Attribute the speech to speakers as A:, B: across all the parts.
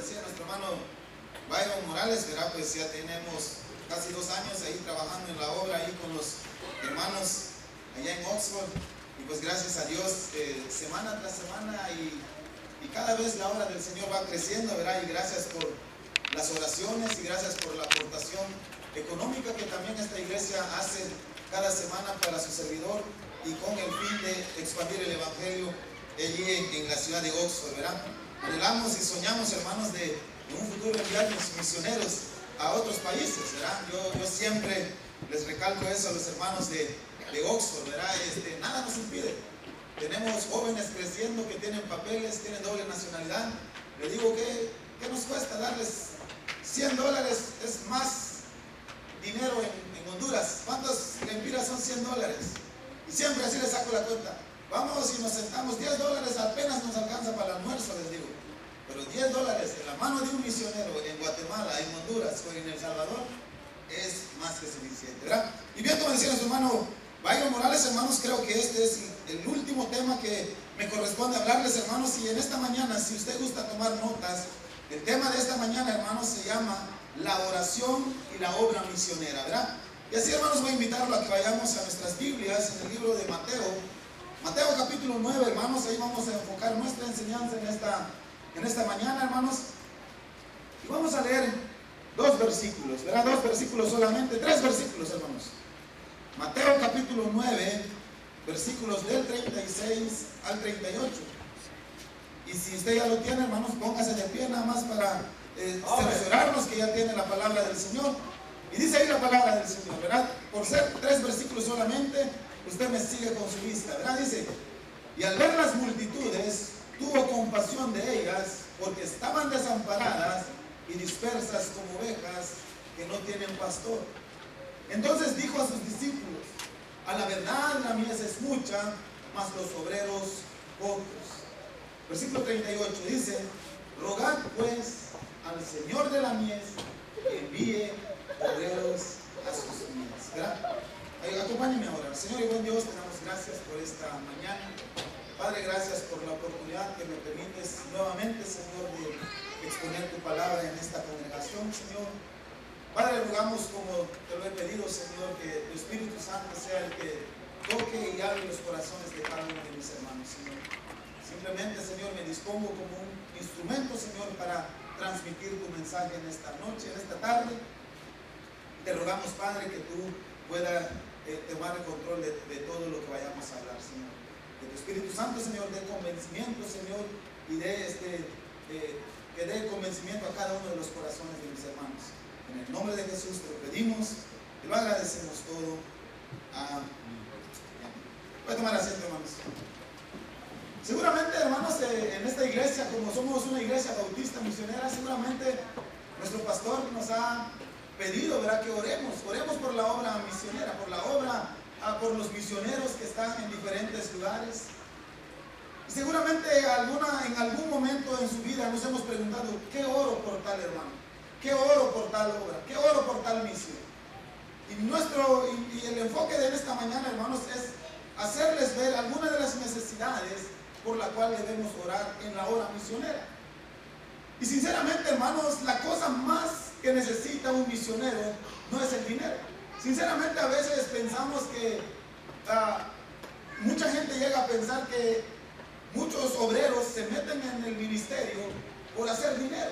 A: decía nuestro hermano Byron Morales, ¿verdad? Pues ya tenemos casi 2 años ahí trabajando en la obra ahí con los hermanos allá en Oxford, y pues gracias a Dios semana tras semana y cada vez la obra del Señor va creciendo, ¿verdad? Y gracias por las oraciones y gracias por la aportación económica que también esta iglesia hace cada semana para su servidor y con el fin de expandir el evangelio allí en la ciudad de Oxford, ¿verdad? Anhelamos y soñamos, hermanos, de en un futuro enviar misioneros a otros países, ¿verdad? Yo siempre les recalco eso a los hermanos de Oxford, ¿verdad? Nada nos impide. Tenemos jóvenes creciendo que tienen papeles, tienen doble nacionalidad. Le digo, ¿qué nos cuesta darles $100? Es más dinero en Honduras. ¿Cuántos lempiras son $100? Y siempre así les saco la cuenta. Vamos y nos sentamos, $10 apenas nos alcanza para el almuerzo, les digo. Pero $10 en la mano de un misionero en Guatemala, en Honduras o en El Salvador es más que suficiente, ¿verdad? Y bien, como decía nuestro hermano Byron Morales, hermanos, creo que este es el último tema que me corresponde hablarles, hermanos. Y en esta mañana, si usted gusta tomar notas, el tema de esta mañana, hermanos, se llama la oración y la obra misionera, ¿verdad? Y así, hermanos, voy a invitarlo a que vayamos a nuestras Biblias en el libro de Mateo capítulo 9, hermanos. Ahí vamos a enfocar nuestra enseñanza en esta mañana, hermanos. Y vamos a leer 2 versículos, ¿verdad? 2 versículos solamente, 3 versículos, hermanos. Mateo capítulo 9, versículos del 36 al 38. Y si usted ya lo tiene, hermanos, póngase de pie nada más para cerciorarnos que ya tiene la palabra del Señor. Y dice ahí la palabra del Señor, ¿verdad? Por ser 3 versículos solamente, usted me sigue con su vista, ¿verdad? Dice: y al ver las multitudes, tuvo compasión de ellas, porque estaban desamparadas y dispersas como ovejas que no tienen pastor. Entonces dijo a sus discípulos: a la verdad la mies es mucha, mas los obreros pocos. Versículo 38 dice: rogad pues al Señor de la mies que envíe obreros a sus mies, ¿verdad? Acompáñenme a orar. Señor y buen Dios, te damos gracias por esta mañana. Padre, gracias por la oportunidad que me permites nuevamente, Señor, de exponer tu palabra en esta congregación, Señor. Padre, rogamos, como te lo he pedido, Señor, que tu Espíritu Santo sea el que toque y hable los corazones de cada uno de mis hermanos, Señor. Simplemente, Señor, me dispongo como un instrumento, Señor, para transmitir tu mensaje en esta noche, en esta tarde. Te rogamos, Padre, que tú puedas tomar el control de todo lo que vayamos a hablar, Señor. Que tu Espíritu Santo, Señor, dé convencimiento, Señor, y que dé convencimiento a cada uno de los corazones de mis hermanos. En el nombre de Jesús te lo pedimos y lo agradecemos todo. Amén. Voy a tomar asiento, hermanos. Seguramente, hermanos, en esta iglesia, como somos una iglesia bautista misionera, seguramente nuestro pastor nos ha pedido, ¿verdad?, que oremos por la obra misionera, por la obra, por los misioneros que están en diferentes lugares. Y seguramente en algún momento en su vida nos hemos preguntado: ¿qué oro por tal hermano? ¿Qué oro por tal obra? ¿Qué oro por tal misión? Y el enfoque de esta mañana, hermanos, es hacerles ver algunas de las necesidades por la cual debemos orar en la obra misionera. Y sinceramente, hermanos, la cosa más que necesita un misionero no es el dinero. Sinceramente, a veces pensamos que mucha gente llega a pensar que muchos obreros se meten en el ministerio por hacer dinero.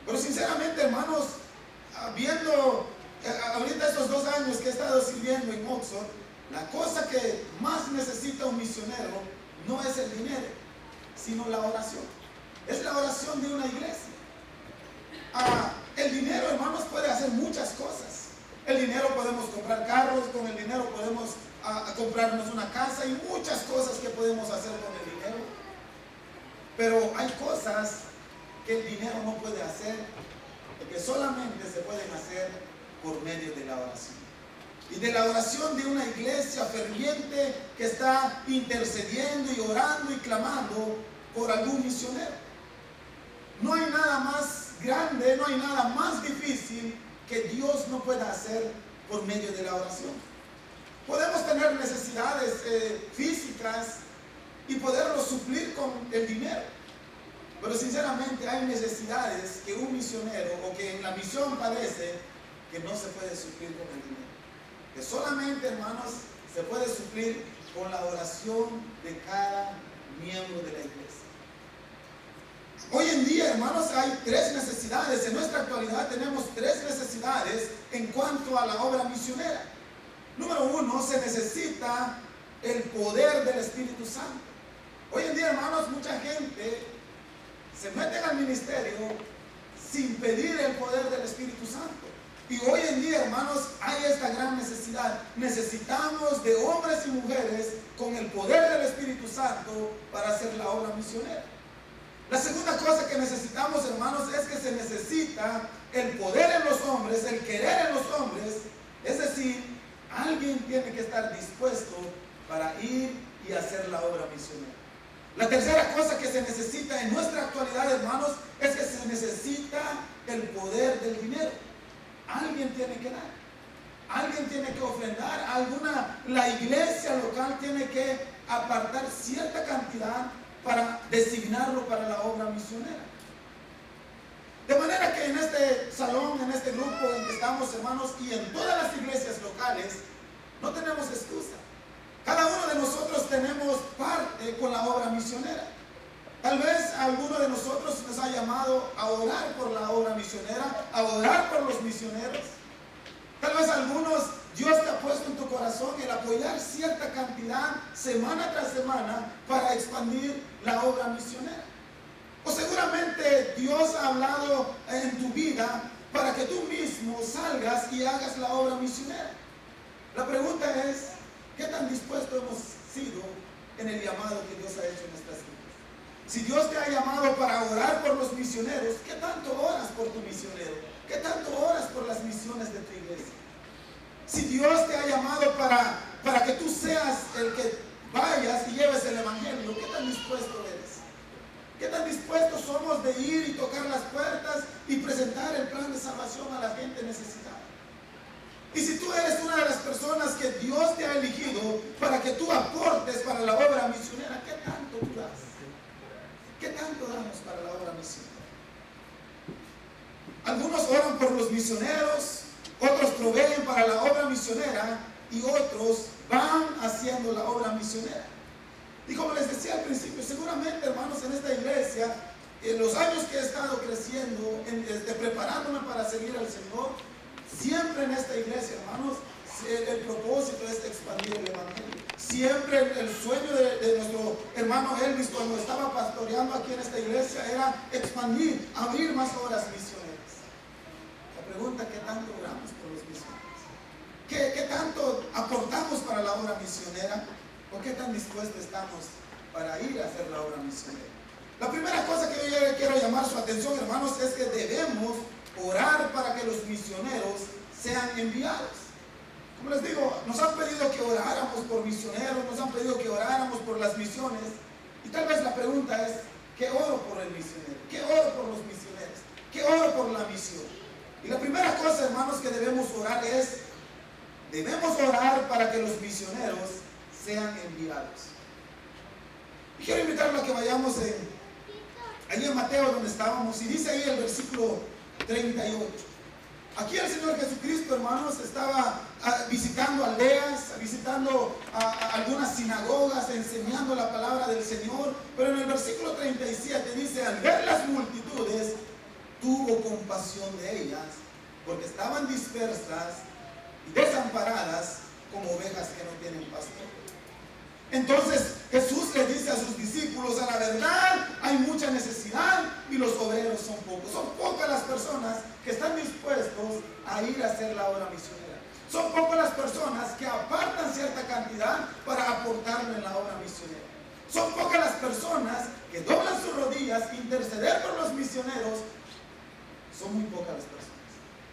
A: Pero sinceramente, hermanos, viendo ahorita estos 2 años que he estado sirviendo en Oxford, la cosa que más necesita un misionero no es el dinero, sino la oración. Es la oración de una iglesia. El dinero, hermanos, puede hacer muchas cosas. El dinero podemos comprar carros, con el dinero podemos comprarnos una casa y muchas cosas que podemos hacer con el dinero. Pero hay cosas que el dinero no puede hacer, que solamente se pueden hacer por medio de la oración. Y de la oración de una iglesia ferviente que está intercediendo y orando y clamando por algún misionero. No hay nada más grande, no hay nada más difícil que Dios no pueda hacer por medio de la oración. Podemos tener necesidades físicas y poderlos suplir con el dinero. Pero sinceramente hay necesidades que un misionero o que en la misión padece que no se puede suplir con el dinero. Que solamente, hermanos, se puede suplir con la oración de cada miembro de la iglesia. Hoy en día, hermanos, hay tres necesidades. En nuestra actualidad tenemos tres necesidades en cuanto a la obra misionera. Número uno, se necesita el poder del Espíritu Santo. Hoy en día, hermanos, mucha gente se mete al ministerio sin pedir el poder del Espíritu Santo. Y hoy en día, hermanos, hay esta gran necesidad. Necesitamos de hombres y mujeres con el poder del Espíritu Santo para hacer la obra misionera. La segunda cosa que necesitamos, hermanos, es que se necesita el poder en los hombres, el querer en los hombres. Es decir, alguien tiene que estar dispuesto para ir y hacer la obra misionera. La tercera cosa que se necesita en nuestra actualidad, hermanos, es que se necesita el poder del dinero. Alguien tiene que dar, alguien tiene que ofrendar, la iglesia local tiene que apartar cierta cantidad para designarlo para la obra misionera. De manera que en este salón, en este grupo en que estamos, hermanos, y en todas las iglesias locales, no tenemos excusa. Cada uno de nosotros tenemos parte con la obra misionera. Tal vez alguno de nosotros nos ha llamado a orar por la obra misionera, a orar por los misioneros. Tal vez algunos, Dios te ha puesto en tu corazón el apoyar cierta cantidad semana tras semana para expandir la obra misionera. O seguramente Dios ha hablado en tu vida para que tú mismo salgas y hagas la obra misionera. La pregunta es, ¿qué tan dispuestos hemos sido en el llamado que Dios ha hecho en nuestras vidas? Si Dios te ha llamado para orar por los misioneros, ¿qué tanto oras por tu misionero? ¿Qué tanto oras por las misiones de tu iglesia? Si Dios te ha llamado para que tú seas el que vayas y lleves el evangelio, ¿qué tan dispuesto eres? ¿Qué tan dispuestos somos de ir y tocar las puertas y presentar el plan de salvación a la gente necesitada? Y si tú eres una de las personas que Dios te ha elegido para que tú aportes para la obra misionera, ¿qué tanto tú das? ¿Qué tanto damos para la obra misionera? Algunos oran por los misioneros, otros proveen para la obra misionera y otros van haciendo la obra misionera. Y como les decía al principio, seguramente, hermanos, en esta iglesia, en los años que he estado creciendo, preparándome para seguir al Señor, siempre en esta iglesia, hermanos, el propósito es expandir el evangelio. Siempre el sueño de nuestro hermano Elvis cuando estaba pastoreando aquí en esta iglesia era expandir, abrir más obras misioneras. La pregunta, ¿qué tanto oramos por los misioneros? ¿Qué tanto aportamos para la obra misionera? ¿O qué tan dispuestos estamos para ir a hacer la obra misionera? La primera cosa que yo quiero llamar su atención, hermanos, es que debemos orar para que los misioneros sean enviados. Como les digo, nos han pedido que oráramos por misioneros, nos han pedido que oráramos por las misiones. Y tal vez la pregunta es, ¿qué oro por el misionero? ¿Qué oro por los misioneros? ¿Qué oro por la misión? Y la primera cosa, hermanos, que debemos orar es, debemos orar para que los misioneros sean enviados. Y quiero invitarlo a que vayamos ahí en Mateo donde estábamos, y dice ahí el versículo 38. Aquí el Señor Jesucristo, hermanos, estaba visitando aldeas, visitando algunas sinagogas, enseñando la palabra del Señor. Pero en el versículo 37 dice, al ver las multitudes, tuvo compasión de ellas, porque estaban dispersas y desamparadas como ovejas que no tienen pastor. Entonces Jesús le dice a sus discípulos, a la verdad hay mucha necesidad y los obreros son pocos. Son pocas las personas que están dispuestos a ir a hacer la obra misionera. Son pocas las personas que apartan cierta cantidad para aportarlo en la obra misionera. Son pocas las personas que doblan sus rodillas, interceder por los misioneros. Son muy pocas las personas.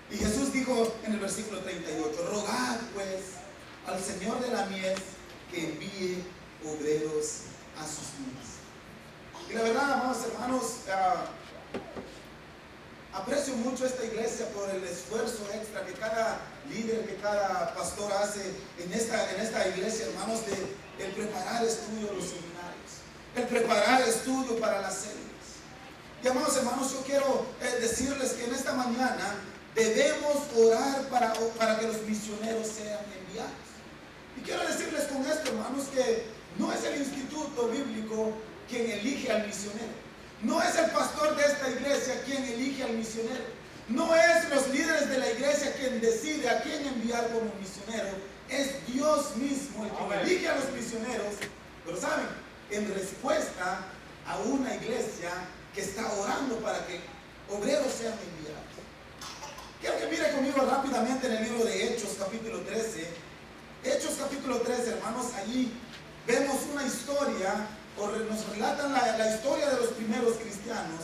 A: Y Jesús dijo en el versículo 38, rogad pues al Señor de la mies que envíe obreros a sus vidas. Y la verdad, amados hermanos, aprecio mucho esta iglesia por el esfuerzo extra que cada líder, que cada pastor hace en esta iglesia, hermanos, de el preparar estudio a los seminarios, el preparar estudio para las células. Y amados hermanos, yo quiero decirles que en esta mañana debemos orar para que los misioneros sean enviados. Y quiero decirles con esto, hermanos, que no es el instituto bíblico quien elige al misionero. No es el pastor de esta iglesia quien elige al misionero. No es los líderes de la iglesia quien decide a quién enviar como misionero. Es Dios mismo el que elige a los misioneros. Pero saben, en respuesta a una iglesia que está orando para que obreros sean enviados. Quiero que mire conmigo rápidamente en el libro de Hechos capítulo 13. Hechos capítulo 13, hermanos, allí vemos una historia, o nos relatan la historia de los primeros cristianos.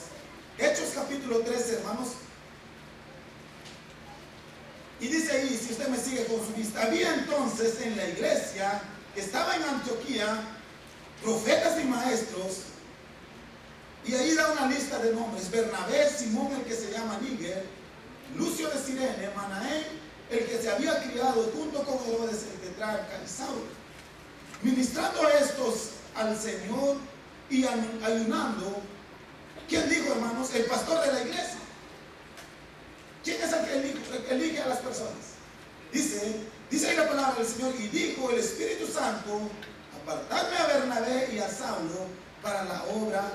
A: Hechos capítulo 13, hermanos. Y dice ahí, si usted me sigue con su vista, había entonces en la iglesia que estaba en Antioquía profetas y maestros, y ahí da una lista de nombres: Bernabé, Simón el que se llama Níger, Lucio de Cirene, Manaén el que se había criado junto con Herodes el tetrarca, y Saulo. Ministrando estos al Señor y ayunando. ¿Quién dijo, hermanos? El pastor de la iglesia. ¿Quién es el que elige a las personas? Dice ahí la palabra del Señor: y dijo el Espíritu Santo, apartadme a Bernabé y a Saulo para la obra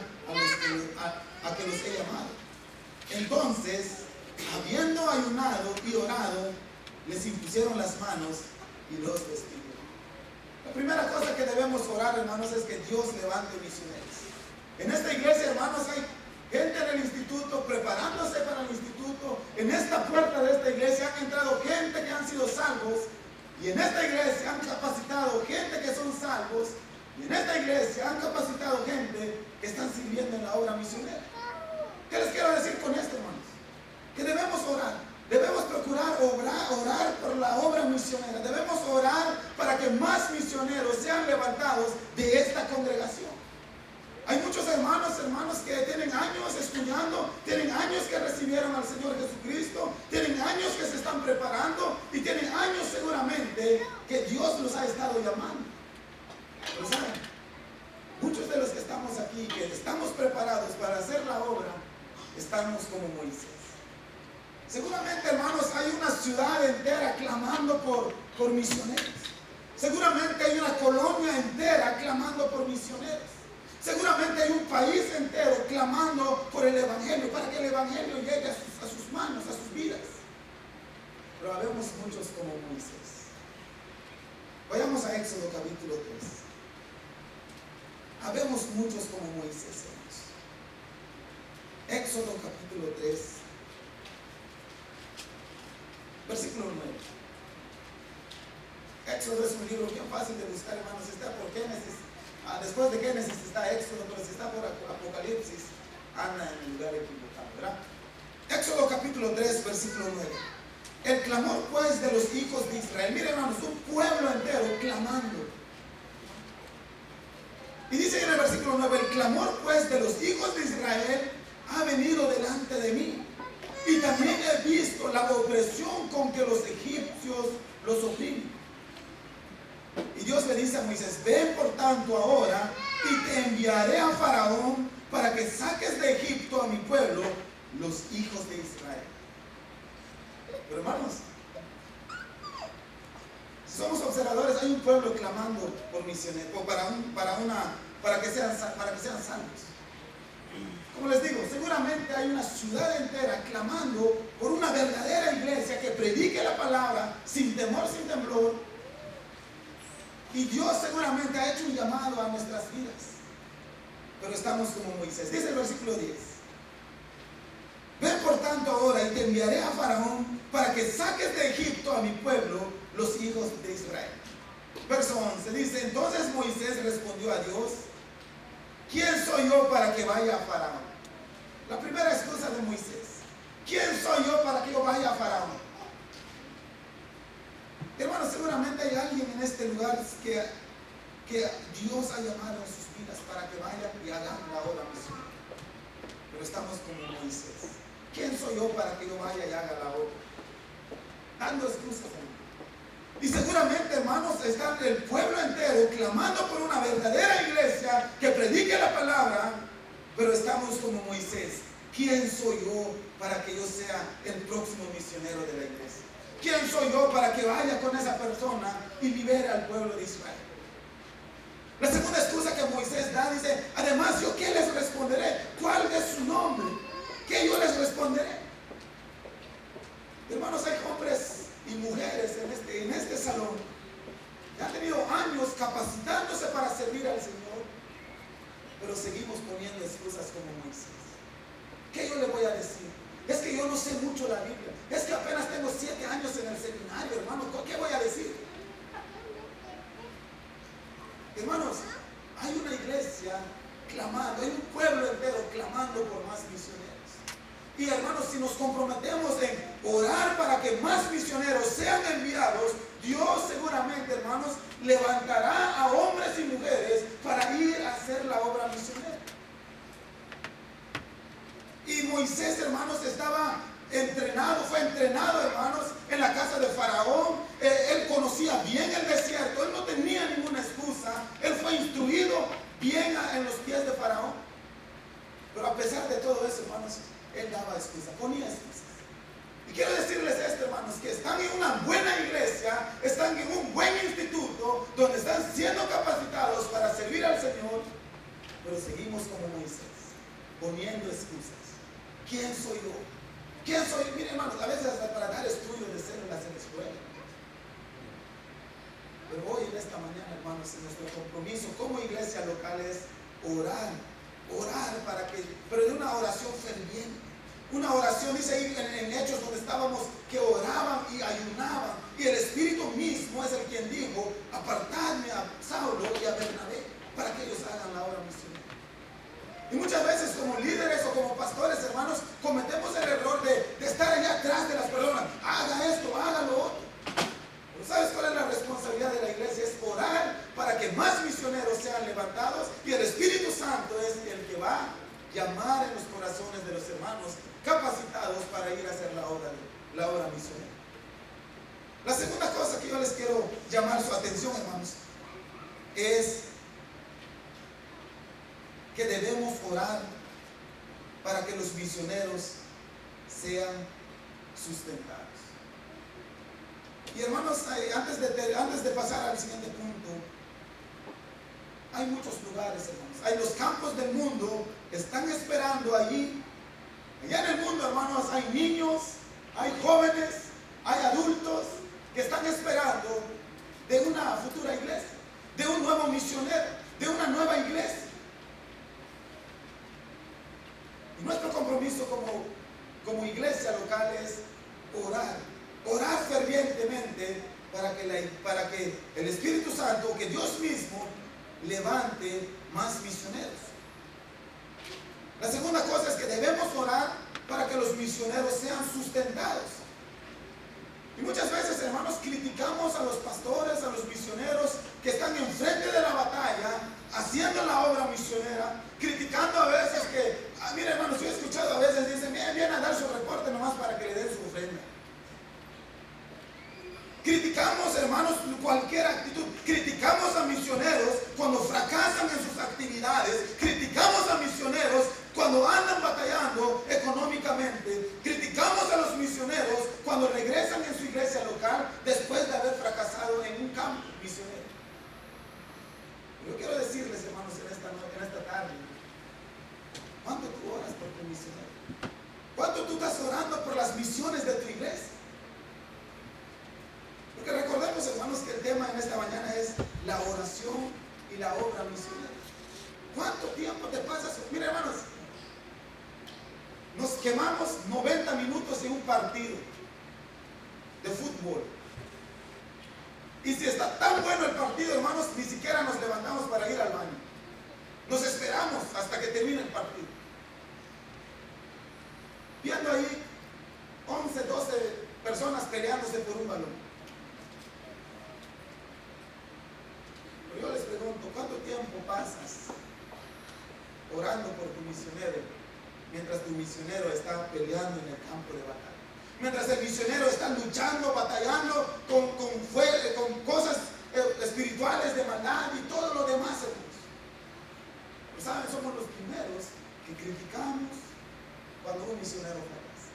A: a que los he llamado. Entonces, habiendo ayunado y orado, les impusieron las manos y los despidieron. La primera cosa que debemos orar, hermanos, es que Dios levante misioneros. En esta iglesia, hermanos, hay gente en el instituto preparándose para el instituto. En esta puerta de esta iglesia han entrado gente que han sido salvos, y en esta iglesia han capacitado gente que son salvos, y en esta iglesia han capacitado gente que están sirviendo en la obra misionera. ¿Qué les quiero decir con esto, hermanos? Que debemos orar, debemos procurar orar por la obra misionera. Debemos orar para que más misioneros sean levantados de esta congregación. Hay muchos hermanos que tienen años estudiando, tienen años que recibieron al Señor Jesucristo, tienen años que se están preparando, y tienen años seguramente que Dios los ha estado llamando. Pero saben, muchos de los que estamos aquí, que estamos preparados para hacer la obra, estamos como Moisés. Seguramente, hermanos, hay una ciudad entera clamando por misioneros. Seguramente hay una colonia entera clamando por misioneros. Seguramente hay un país entero clamando por el Evangelio, para que el Evangelio llegue a sus manos, a sus vidas. Pero habemos muchos como Moisés. Vayamos a Éxodo capítulo 3. Habemos muchos como Moisés, hermanos. Éxodo capítulo 3, versículo 9. Éxodo es un libro bien fácil de buscar, hermanos. Está por Génesis. Después de Génesis está Éxodo, pero si está por Apocalipsis, anda en el lugar equivocado, ¿verdad? Éxodo capítulo 3, versículo 9. El clamor pues de los hijos de Israel. Miren, hermanos, un pueblo entero clamando. Y dice en el versículo 9: el clamor pues de los hijos de Israel ha venido delante de mí, y también he visto la opresión con que los egipcios los oprimen. Y Dios le dice a Moisés: ven por tanto ahora, y te enviaré a Faraón para que saques de Egipto a mi pueblo, los hijos de Israel. Pero hermanos, si somos observadores, hay un pueblo clamando por misioneros, para que sean salvos. Como les digo, seguramente hay una ciudad entera clamando por una verdadera iglesia que predique la palabra sin temor, sin temblor. Y Dios seguramente ha hecho un llamado a nuestras vidas. Pero estamos como Moisés. Dice el versículo 10: ven por tanto ahora, y te enviaré a Faraón para que saques de Egipto a mi pueblo, los hijos de Israel. Verso 11 dice: entonces Moisés respondió a Dios: ¿quién soy yo para que vaya a Faraón? La primera excusa de Moisés: ¿quién soy yo para que yo vaya a Faraón? Hermanos, seguramente hay alguien en este lugar que Dios ha llamado en sus vidas para que vayan y hagan la obra misionera. Pero estamos como Moisés: ¿quién soy yo para que yo vaya y haga la obra? Dando excusas, hermanos. Y seguramente, hermanos, está el pueblo entero clamando por una verdadera iglesia que predique la palabra, pero estamos como Moisés: ¿Quién soy yo para que yo sea el próximo misionero de la iglesia? ¿Quién soy yo para que vaya con esa persona y libere al pueblo de Israel? La segunda excusa que Moisés da, dice, además, ¿yo qué les responderé? ¿Cuál es su nombre? ¿Qué yo les responderé? Hermanos, hay hombres y mujeres en este salón que han tenido años capacitándose para servir al Señor, pero seguimos poniendo excusas como Moisés. ¿Qué yo le voy a decir? Es que yo no sé mucho la Biblia. Es que apenas tengo 7 años en el seminario, hermano. ¿Qué voy a decir? Hermanos, hay una iglesia clamando, hay un pueblo entero clamando por más misioneros. Y hermanos, si nos comprometemos en orar para que más misioneros sean enviados, Dios seguramente, hermanos, levantará a hombres y mujeres para ir a hacer la obra misionera. Y Moisés, hermanos, estaba entrenado, fue entrenado, hermanos, en la casa de Faraón. Él conocía bien el desierto, él no tenía ninguna excusa. Él fue instruido bien en los pies de Faraón. Pero a pesar de todo eso, hermanos, él daba excusas, ponía excusas. Y quiero decirles esto, hermanos, que están en una buena iglesia, están en un buen instituto, donde están siendo capacitados para servir al Señor, pero seguimos como Moisés, poniendo excusas. ¿Quién soy yo? ¿Quién soy? Mire, hermanos, a veces hasta para dar estudios de células en la escuela. Pero hoy, en esta mañana, hermanos, nuestro compromiso como iglesia local es orar para que, pero de una oración ferviente. Una oración, dice ahí en Hechos donde estábamos, que oraban y ayunaban. Y el Espíritu mismo es el quien dijo, apartadme a Saulo y a Bernabé para que ellos hagan la obra misionera. Y muchas veces como líderes o como pastores, hermanos, cometemos el error de estar allá atrás de las personas. Haga esto, haga lo otro. Pero ¿sabes cuál es la responsabilidad de la iglesia? Es orar para que más misioneros sean levantados, y el Espíritu Santo es el que va a llamar en los corazones de los hermanos capacitados para ir a hacer la obra misionera. La segunda cosa que yo les quiero llamar su atención, hermanos, es que debemos orar para que los misioneros sean sustentados. Y hermanos, antes de pasar al siguiente punto, hay muchos lugares, hermanos. Hay los campos del mundo, están esperando allí. Allá en el mundo, hermanos, hay niños, hay jóvenes, hay adultos que están esperando de una futura iglesia, de un nuevo misionero, de una nueva iglesia. Y nuestro compromiso como iglesia local es orar fervientemente para que el Espíritu Santo, que Dios mismo, levante más misioneros. La segunda cosa es que debemos orar para que los misioneros sean sustentados. Y muchas veces, hermanos, criticamos a los pastores, a los misioneros que están enfrente de la batalla, haciendo la obra misionera, criticando a veces que, mire, hermanos, yo he escuchado a veces, dicen, vienen a dar su reporte nomás para que le den su ofrenda. Criticamos, hermanos, cualquier actitud. Criticamos a misioneros cuando fracasan en sus actividades. Criticamos a misioneros cuando andan batallando económicamente. Criticamos a los misioneros cuando regresan en su iglesia local después de haber fracasado en un campo misionero. Yo quiero decirles, hermanos, en esta tarde, ¿cuánto tú oras por tu misionero? ¿Cuánto tú estás orando por las misiones de tu iglesia? Porque recordemos, hermanos, que el tema en esta mañana es la oración y la obra misionera. ¿Cuánto tiempo te pasas? Mira, hermanos, nos quemamos 90 minutos en un partido de fútbol. Y si está tan bueno el partido, hermanos, ni siquiera nos levantamos para ir al baño. Nos esperamos hasta que termine el partido. Viendo ahí 11, 12 personas peleándose por un balón. Pero yo les pregunto, ¿cuánto tiempo pasas orando por tu misionero mientras tu misionero está peleando en el campo de batalla? Mientras el misionero está luchando, batallando con cosas espirituales de maldad y todo lo demás, hermanos. Pero saben, somos los primeros que criticamos, cuando un misionero fracasa?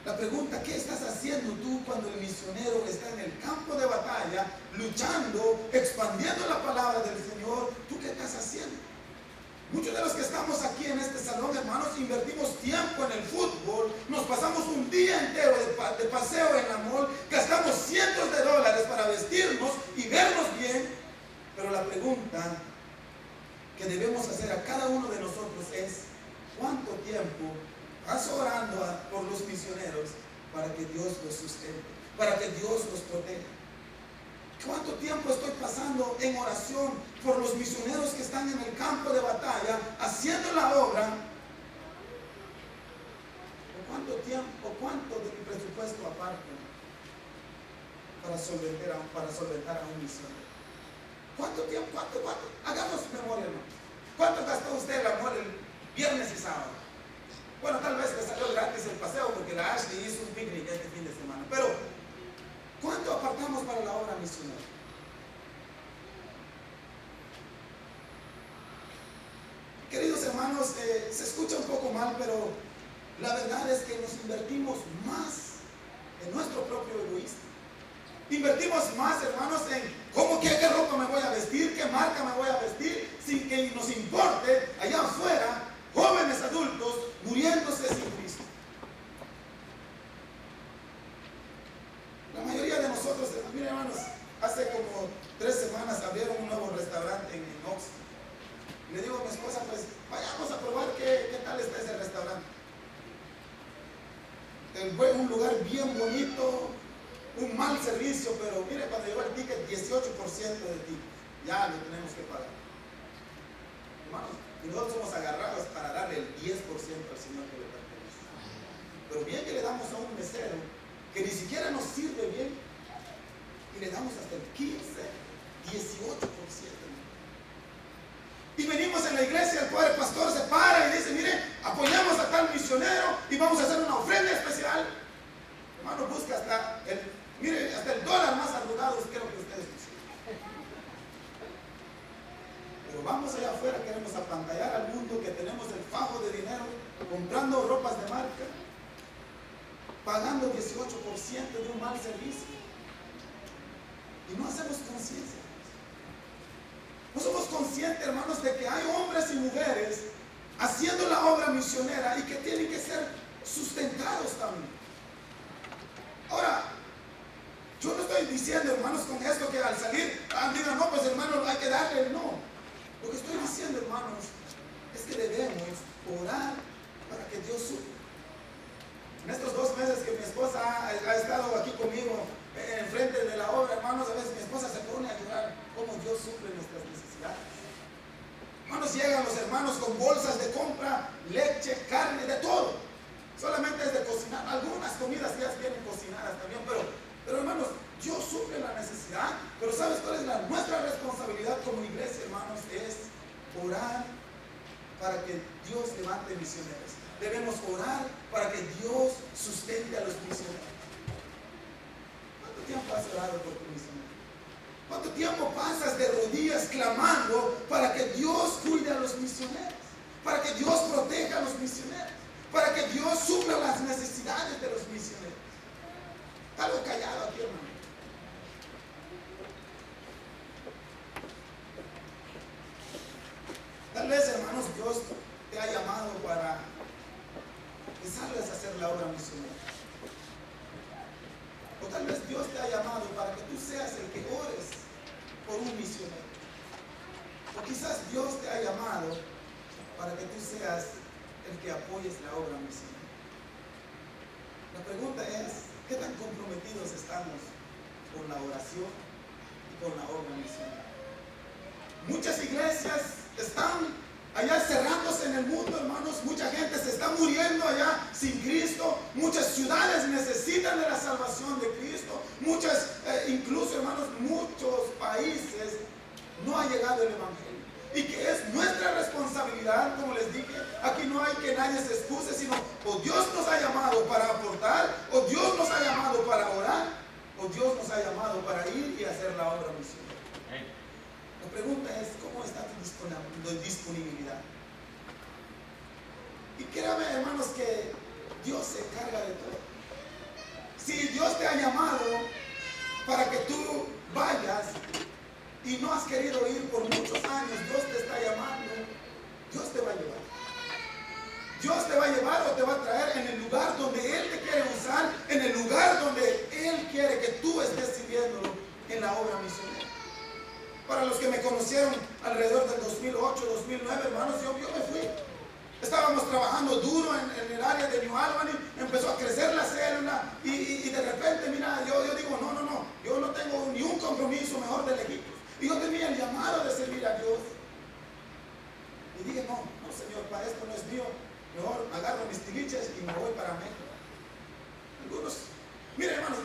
A: La pregunta, ¿qué estás haciendo tú cuando el misionero está en el campo de batalla, luchando, expandiendo la palabra del Señor? ¿Tú qué estás haciendo? Muchos de los que estamos aquí en este salón, hermanos, invertimos tiempo en el fútbol, nos pasamos un día entero de paseo en la mall, gastamos cientos de dólares para vestirnos y vernos bien, pero la pregunta que debemos hacer a cada uno de nosotros es: ¿cuánto tiempo estás orando por los misioneros para que Dios los sustente, para que Dios los proteja? ¿Cuánto tiempo estoy pasando en oración por los misioneros que están en el campo de batalla haciendo la obra? ¿O cuánto tiempo, cuánto de mi presupuesto aparte para solventar a un misionero? ¿Cuánto tiempo? ¿Cuánto? Hagamos memoria, hermano. ¿Cuánto gastó usted el amor el viernes y sábado? Bueno, tal vez le salió gratis el paseo porque la Ashley hizo un picnic este fin de semana. Pero ¿cuánto apartamos para la obra misionera? Queridos hermanos, se escucha un poco mal, pero la verdad es que nos invertimos más en nuestro propio egoísmo. Invertimos más, hermanos, en qué ropa me voy a vestir, qué marca me voy a vestir, sin que nos importe allá afuera jóvenes adultos muriéndose sin Cristo. La mayoría de nosotros, miren hermanos, hace como 3 semanas abrieron un nuevo restaurante en Oxford. Le digo a mi esposa, pues vayamos a probar qué tal está ese restaurante. Fue un lugar bien bonito, un mal servicio, pero mire, cuando llegó el ticket, 18% de ticket, ya lo tenemos que pagar. Hermanos, y nosotros somos agarrados para darle el 10% al Señor que le pertenece. Pero bien que le damos a un mesero que ni siquiera nos sirve bien y le damos hasta el 15, 18%. Y venimos en la iglesia, el padre pastor se para y dice: mire, apoyamos a tal misionero y vamos a hacer una ofrenda especial. Hermano, busca hasta el dólar más arrugado, quiero que ustedes pusieran. Pero vamos allá afuera, queremos apantallar al mundo que tenemos el fajo de dinero, comprando ropas de marca, pagando 18% de un mal servicio. Y no hacemos conciencia. No somos conscientes, hermanos, de que hay hombres y mujeres haciendo la obra misionera y que tienen que ser sustentados también. Ahora, yo no estoy diciendo, hermanos, con esto que al salir, digan, no, pues hermanos, hay que darle, no. Lo que estoy diciendo, hermanos, es que debemos orar para que Dios supla. En estos 2 meses que mi esposa ha estado aquí conmigo, enfrente de la obra, hermanos, a veces mi esposa se pone a llorar cómo Dios suple nuestras necesidades. Hermanos, llegan los hermanos con bolsas de compra, leche, carne, de todo. Solamente es de cocinar. Algunas comidas ya vienen cocinadas también, pero hermanos, Dios suple la necesidad. Pero ¿sabes cuál es nuestra responsabilidad como iglesia, hermanos? Es orar para que Dios levante misioneros. Debemos orar para que Dios sustente a los misioneros. ¿Cuánto tiempo has orado por tu misionero? ¿Cuánto tiempo pasas de rodillas clamando para que Dios cuide a los misioneros? Para que Dios proteja a los misioneros. Para que Dios supla las necesidades de los misioneros. Está algo callado aquí, hermano. Tal vez, hermanos, Dios te ha llamado para que salgas a hacer la obra misionera. O tal vez Dios te ha llamado para que tú seas el que ores por un misionero. O quizás Dios te ha llamado para que tú seas el que apoyes la obra misionera. La pregunta es: ¿qué tan comprometidos estamos con la oración y con la obra misionera? Muchas iglesias están allá cerrándose en el mundo, hermanos. Mucha gente se está muriendo allá sin Cristo. Muchas ciudades necesitan de la salvación de Cristo. Incluso, hermanos, muchos países no ha llegado el evangelio. Y que es nuestra responsabilidad, como les dije, aquí no hay que nadie se excuse, sino o Dios nos ha llamado para aportar, o Dios nos ha llamado para orar, o Dios nos ha llamado para ir y hacer la obra misionera. La pregunta es: ¿cómo está tu disponibilidad?
B: hermanos, que Dios se encarga de todo. Si Dios te ha llamado para que tú vayas y no has querido ir por muchos años, Dios te está llamando, Dios te va a llevar. Dios te va a llevar o te va a traer en el lugar donde Él te quiere usar, en el lugar donde Él quiere que tú estés sirviéndolo en la obra misionera. Para los que me conocieron alrededor del 2008, 2009, hermanos, yo me fui. Estábamos trabajando duro en el área de New Albany, empezó a crecer la célula y de repente, mira, yo digo, no, yo no tengo ni un compromiso mejor de lejitos. Y yo tenía el llamado de servir a Dios. Y dije, no, Señor, para esto no es mío. Mejor agarro mis tiliches y me voy para México. Miren, hermanos,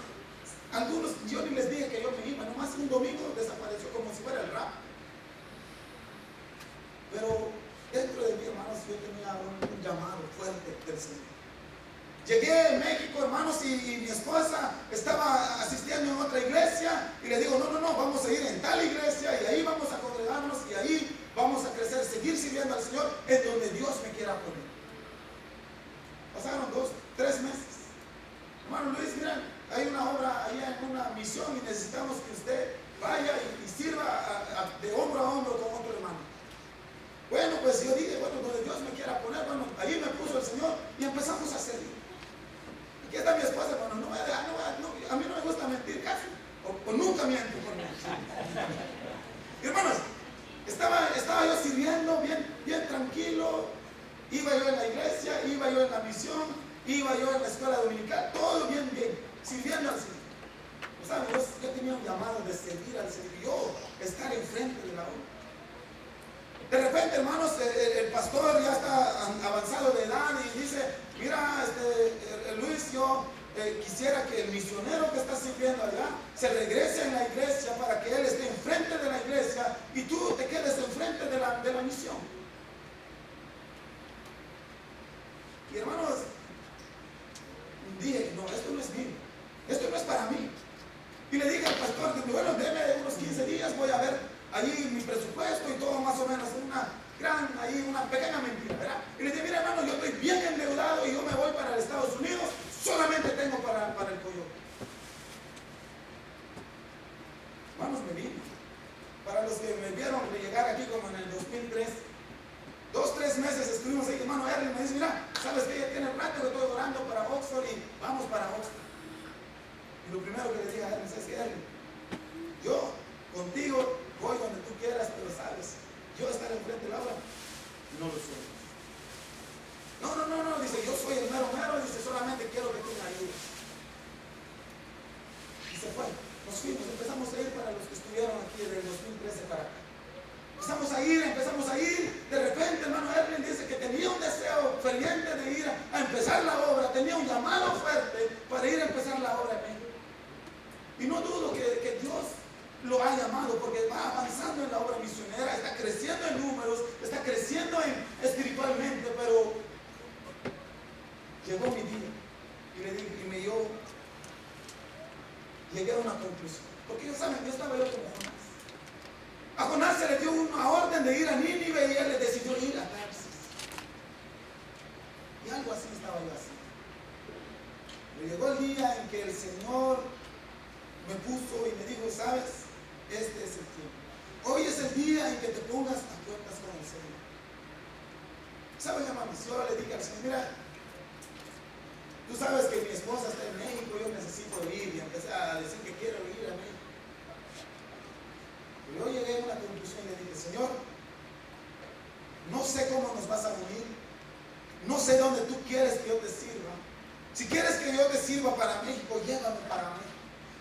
B: algunos yo ni les dije que yo me iba, nomás un domingo desapareció como si fuera el rap. Pero dentro de mí, hermanos, yo tenía un llamado fuerte del Señor. Llegué a México, hermanos, y mi esposa estaba asistiendo en otra iglesia y le digo, no, vamos a ir en tal iglesia y ahí vamos a congregarnos y ahí vamos a crecer, seguir sirviendo al Señor en donde Dios me quiera poner. Pasaron 2, 3 meses. Hermano Luis, mira, hay una obra allá en una misión y necesitamos que usted vaya y sirva de hombro a hombro con otro hermano. Bueno, pues yo dije, donde Dios me quiera poner, ahí me puso el Señor y empezamos a servir. Aquí está mi esposa, hermano, a mí no me gusta mentir casi, o nunca miento por mí. Hermanos, estaba yo sirviendo bien tranquilo. Iba yo en la iglesia, iba yo en la misión, iba yo en la escuela dominical, todo bien, sirviendo al Señor. O sea, yo tenía un llamado de servir al Señor, yo estar enfrente de la obra. De repente, hermanos, el pastor ya está avanzado de edad y dice, mira, Luis, yo quisiera que el misionero que está sirviendo allá se regrese en la iglesia para que él esté enfrente de la iglesia y tú te quedes enfrente de la misión. Y hermanos, dije, no, esto no es mío, esto no es para mí. Y le dije al pastor, bueno, déme unos 15 días, voy a ver allí mi presupuesto y todo más o menos, una pequeña mentira, ¿verdad? Y le dije, mira hermano, yo estoy bien endeudado y yo me voy para los Estados Unidos, solamente tengo para el coyote. Hermanos, me vine. Para los que me vieron llegar aquí como en el 2003, 2-3 meses estuvimos ahí, hermano Erwin me dice, mira, ¿sabes qué? Ya tiene rato que estoy orando para Oxford y vamos para Oxford. Y lo primero que le dije a Erwin es que Erwin, yo contigo voy donde tú quieras, pero sabes, yo estar enfrente de la obra, no lo soy. No, dice, yo soy el mero, dice, solamente quiero que tú me ayudes. Y se fue, nos fuimos, empezamos a ir para los que estuvieron aquí del 2013 para acá. Empezamos a ir, de repente, hermano Erwin dice que tenía un deseo ferviente de ir a empezar la obra, tenía un llamado fuerte para ir a empezar la obra en México. Y no dudo que Dios lo ha llamado porque va avanzando en la obra misionera, está creciendo en números, está creciendo espiritualmente, pero llegó mi día y le dije, llegué a una conclusión. Porque yo estaba yo como Jonás. A Jonás se le dio una orden de ir a Nínive y él le decidió ir a Tarsis. Y algo así estaba yo así. Pero llegó el día en que el Señor me puso y me dijo, ¿sabes? Este es el tiempo. Hoy es el día en que te pongas a cuentas con el Señor. ¿Sabes, hermanos? Yo le dije al Señor, mira, tú sabes que mi esposa está en México, yo necesito ir, y empecé a decir que quiero ir a México. Pero yo llegué a una conclusión y le dije, Señor, no sé cómo nos vas a unir, no sé dónde tú quieres que yo te sirva. Si quieres que yo te sirva para México, llévame para México.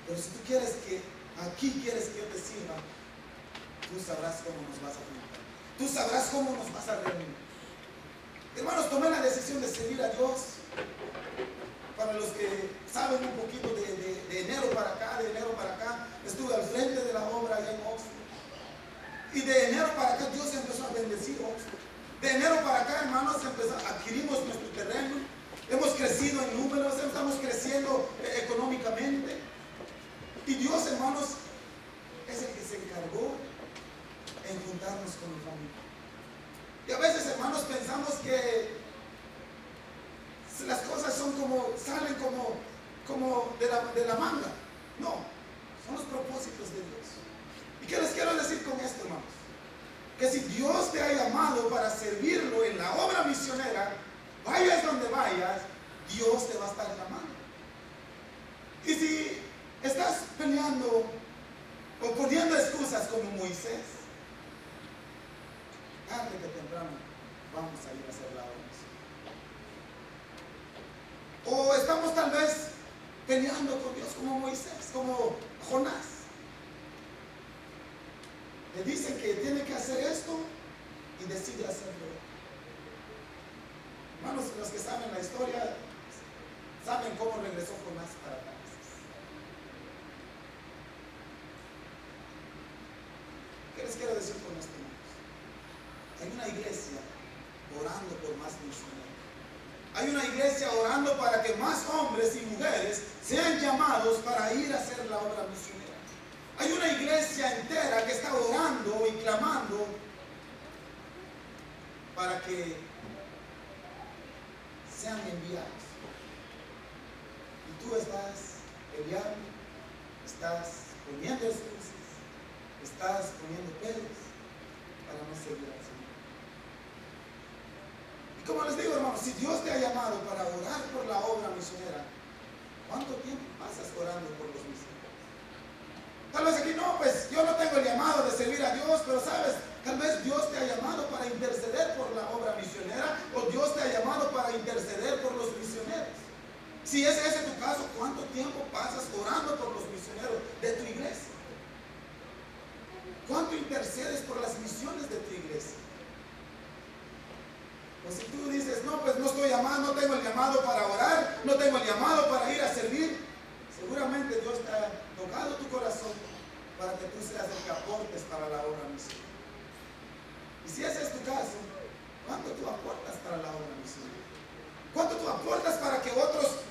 B: Pero si tú quieres que aquí quieres que yo te sirva, tú sabrás cómo nos vas a juntar. Tú sabrás cómo nos vas a reunir. Hermanos, tomé la decisión de servir a Dios. Para los que saben un poquito de enero para acá, estuve al frente de la obra allá en Oxford. Y de enero para acá Dios empezó a bendecir Oxford. De enero para acá, hermanos, adquirimos nuestro terreno. Hemos crecido en números, estamos creciendo económicamente. Y Dios, hermanos, es el que se encargó en juntarnos con mi familia. Y a veces, hermanos, pensamos que las cosas son como, salen como de la manga. No, son los propósitos de Dios. ¿Y qué les quiero decir con esto, hermanos? Que si Dios te ha llamado para servirlo en la obra misionera, vayas donde vayas, Dios te va a estar llamando. Y si estás peleando o poniendo excusas como Moisés, tarde que temprano vamos a ir a hacer la obra. O estamos tal vez peleando con Dios como Moisés, como Jonás. Le dicen que tiene que hacer esto y decide hacerlo. Hermanos, los que saben la historia saben cómo regresó Jonás para Tarsis. ¿Qué les quiero decir con esto, hermanos? Hay una iglesia orando por más misioneros. Hay una iglesia orando para que más hombres y mujeres sean llamados para ir a hacer la obra misionera. Hay una iglesia entera que está orando y clamando para que sean enviados. Y tú estás peleando, estás poniendo excusas, estás poniendo pelos para no seguir al Señor. Y como les digo, hermanos, si Dios te ha llamado para orar por la obra misionera, ¿cuánto tiempo pasas orando por los misioneros? Tal vez aquí no, pues yo no tengo el llamado de servir a Dios, pero sabes, tal vez Dios te ha llamado para interceder por la obra misionera, o Dios te ha llamado para interceder por los misioneros. Si ese es tu caso, ¿cuánto tiempo pasas orando por los misioneros de tu iglesia? ¿Cuánto intercedes por las misiones de tu iglesia? O si tú dices, no, pues no estoy llamado, no tengo el llamado para orar, no tengo el llamado para ir a servir, seguramente Dios te ha tocado tu corazón para que tú seas el que aportes para la obra misionera. Y si ese es tu caso, ¿cuánto tú aportas para la obra misionera? ¿Cuánto tú aportas para que otros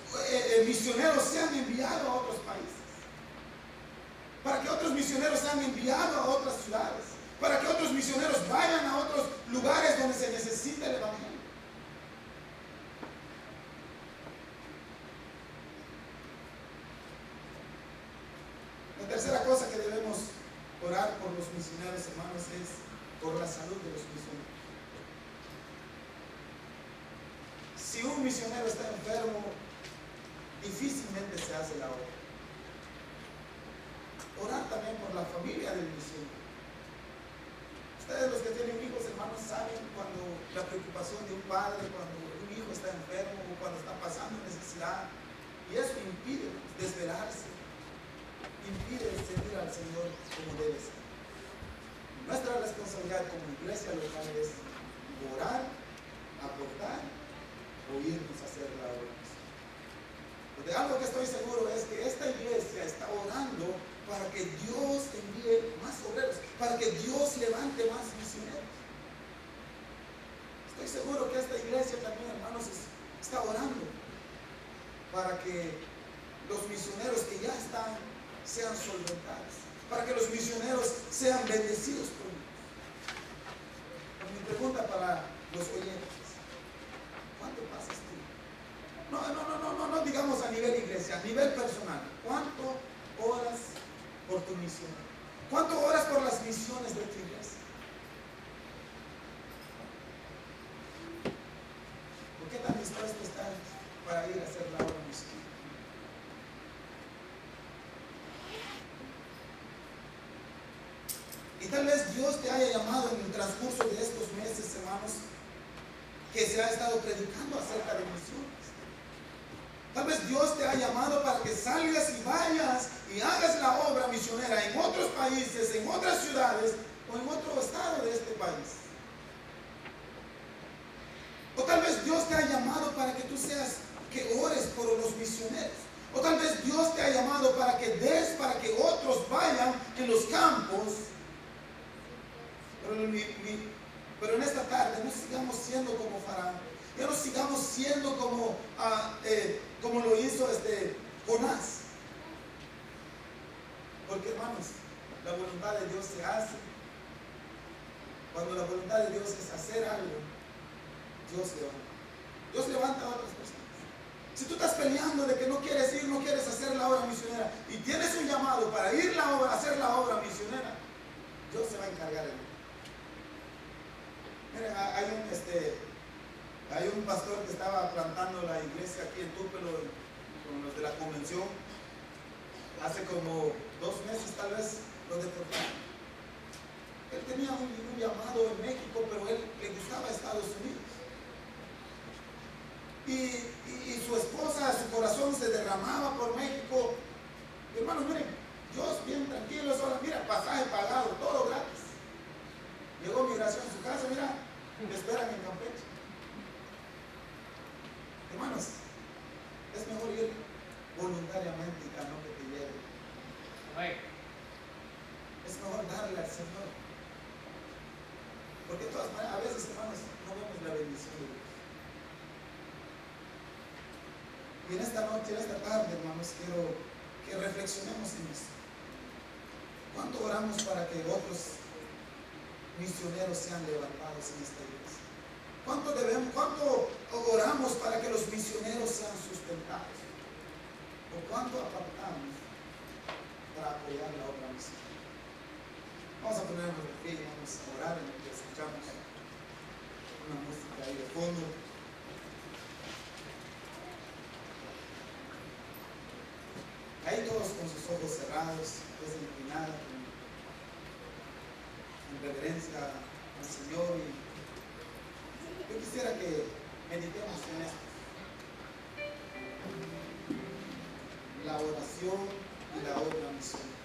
B: misioneros sean enviados a otros países? Para que otros misioneros sean enviados a otras ciudades. Para que otros misioneros vayan a otros lugares donde se necesita el evangelio. La tercera cosa que debemos orar por los misioneros, hermanos, es por la salud de los misioneros. Si un misionero está enfermo, difícilmente se hace la obra. Orar también por la familia del misionero. Ustedes los que tienen hijos, hermanos, saben cuando la preocupación de un padre, cuando un hijo está enfermo o cuando está pasando necesidad, y eso impide desvelarse, impide servir al Señor como debe ser. Nuestra responsabilidad como iglesia local es orar, aportar o irnos a hacer la obra. De algo que estoy seguro es que esta iglesia está orando para que Dios envíe más obreros, para que Dios levante más misioneros. Estoy seguro que esta iglesia también, hermanos, está orando para que los misioneros que ya están sean solventados, para que los misioneros sean bendecidos por Dios. Mi pregunta para los oyentes: ¿cuánto pasas tú? No digamos a nivel iglesia, a nivel personal. ¿Cuánto oras por tu misión? ¿Cuánto oras por las misiones de tu iglesia? ¿Por qué tan dispuesto estás para ir a hacer la obra misionera? Y tal vez Dios te haya llamado en el transcurso de estos meses, hermanos, que se ha estado predicando acerca de misiones. Tal vez Dios te ha llamado para que salgas y vayas y hagas la obra misionera en otros países, en otras ciudades o en otro estado de este país. O tal vez Dios te ha llamado para que tú seas, que ores por los misioneros. O tal vez Dios te ha llamado para que des, para que otros vayan en los campos. Pero en esta tarde no sigamos siendo como Faraón. Ya no sigamos siendo como lo hizo Jonás. Porque, hermanos, la voluntad de Dios se hace. Cuando la voluntad de Dios es hacer algo, Dios levanta. Dios levanta a otras personas. Si tú estás peleando de que no quieres ir, no quieres hacer la obra misionera y tienes un llamado para ir a hacer la obra misionera, Dios se va a encargar de ti. Miren, hay un pastor que estaba plantando la iglesia aquí en Tupelo con los de la convención. Hace como 2 meses tal vez lo deportaron. Él tenía un llamado en México, pero él le gustaba Estados Unidos. Y su esposa, su corazón se derramaba por México. Hermanos, miren, Dios bien tranquilo, solo mira, pasaje pagado, todo gratis. Llegó migración a su casa, mira, me esperan en Campeche. Hermanos, es mejor ir voluntariamente y no que te lleve. Es mejor darle al Señor. Porque de todas maneras, a veces, hermanos, no vemos la bendición de Dios. Y en esta noche, en esta tarde, hermanos, quiero que reflexionemos en esto. ¿Cuánto oramos para que otros misioneros sean levantados en esta iglesia? ¿Cuánto oramos para que los misioneros sean sustentados? ¿O cuánto apartamos para apoyar la obra misionera? Vamos a ponernos de pie y vamos a orar en lo que escuchamos una música ahí de fondo. Ahí todos con sus ojos cerrados, pues inclinados, en reverencia al Señor. Y yo quisiera que meditemos en esto. La oración y la obra misionera.